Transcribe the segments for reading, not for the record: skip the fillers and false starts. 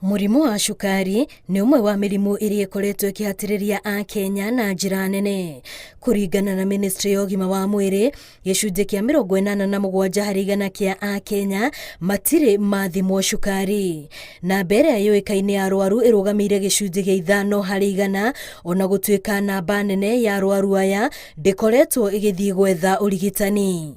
Mũrimũ wa cukari nĩ ũmwe wa mĩrimũ ĩrĩa ĩkoretwo ĩkĩhatĩrĩria Akenya na njĩra nene. Kũringana na Ministry ya Ũgima wa Mwĩrĩ, gĩcunjĩ kĩa 87% kĩa Akenya matirĩ mathimwo cukari. Namba ĩrĩa yũĩkaine ya arwaru ĩrũgamĩire gĩcunjĩ gĩa 5%, ona gũtuĩka namba nene ya arwaru aya ndĩkoretwo ĩgĩthiĩ gwetha ũrigitani.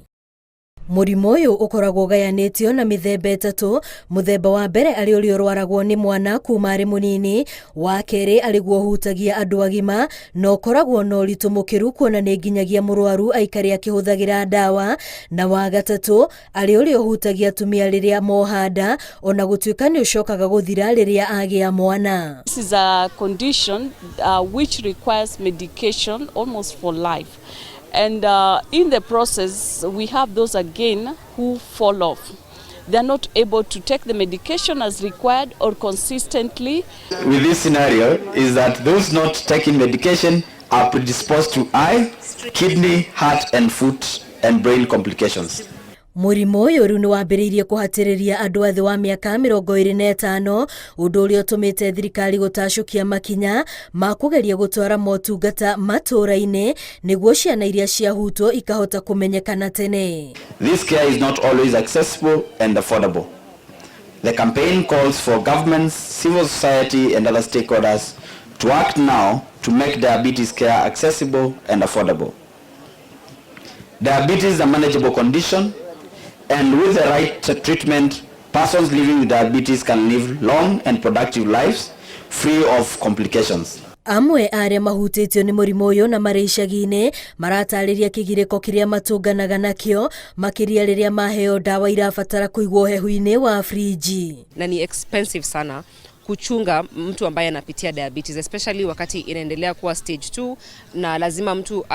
Mũrimũ ũyũ ũkoragwo ũgayanĩtio na mĩthemba ĩtatũ. Mũthemba wa mbere arĩ ũrĩa ũrwaragwo nĩ mwana kuma arĩ mũnini, wa kerĩ arĩ guo ũhutagia andũ agima na ũkoragwo na ũritũ mũkĩru kuona nĩ nginyagia mũrwaru aikare akĩhũthagĩra ndawa, na wa gatatũ arĩ ũrĩa ũhutagia atumia rĩrĩa moha nda, ona gũtuĩka nĩ ũcokaga gũthira rĩrĩa agĩa mwana. This is a condition which requires medication almost for life. And in the process, we have those again who fall off. They are not able to take the medication as required or consistently. With this scenario is that those not taking medication are predisposed to eye, kidney, heart and foot and brain complications. Mũrimũ ũyũ rĩu nĩ wambĩrĩirie kũhatĩrĩria andũ a thĩ wa mĩaka 25, ũndũ ũrĩa ũtũmĩte thirikari gũtacũkia makinya ma kũgeria gũtwara motungata matũũra-inĩ nĩguo ciana iria ciahutwo ikahota kũmenyekana tene. This care is not always accessible and affordable. The campaign calls for governments, civil society and other stakeholders to act now to make diabetes care accessible and affordable. Diabetes is a manageable condition, and with the right treatment, persons living with diabetes can live long and productive lives free of complications. Amwe arĩa mahutĩtio nĩ mũrimũ ũyũ na marĩ icagi-inĩ maratarĩria kĩgirĩko kĩrĩa matũnganaga nakĩo, makĩria rĩrĩa maheo ndawa irabatara kũigwo ũhehu-inĩ wa friji. Na ni expensive sana kuchunga mtu ambaye anapitia diabetes, especially wakati inaendelea kuwa stage 2 na lazima mtu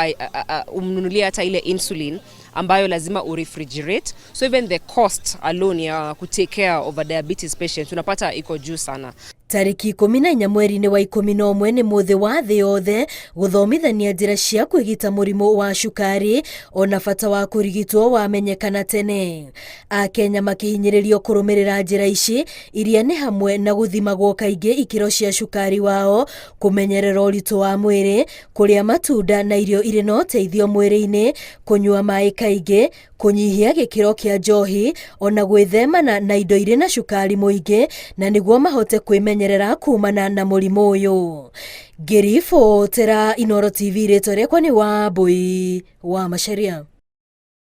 umnunulie hata ile insulin ambayo lazima urefrigerate. So even the cost alone ya kutake care of a diabetes patient unapata iko juu sana. Tariki 14 mweri-inĩ wa 11 nĩ mũthĩ wa thĩ yothe gũthomithania njĩra cia kwĩgita mũrimũ wa cukari, ona bata wa kũrigitwo wamenyekana tene. Akenya makĩhinyĩrĩrio kũrũmĩrĩra njĩra ici iria nĩ hamwe na gũthimagwo kaingĩ ikĩro cia cukari wao, kũmenyerera ũritũ wa mwĩrĩ, kũrĩa matunda na irio irĩ na ũteithio mwĩrĩ-inĩ, kũnyua maĩ kaingĩ, kũnyihia gĩkĩro kĩa njohi, ona gwĩthemana na indo irĩ na cukari mũingĩ, na nĩguo mahote kwĩmenyerera kumana na mũrimũ ũyũ. Ngĩribotera Inooro TV, rĩtwa rĩakwa nĩ Wambui wa Macharia.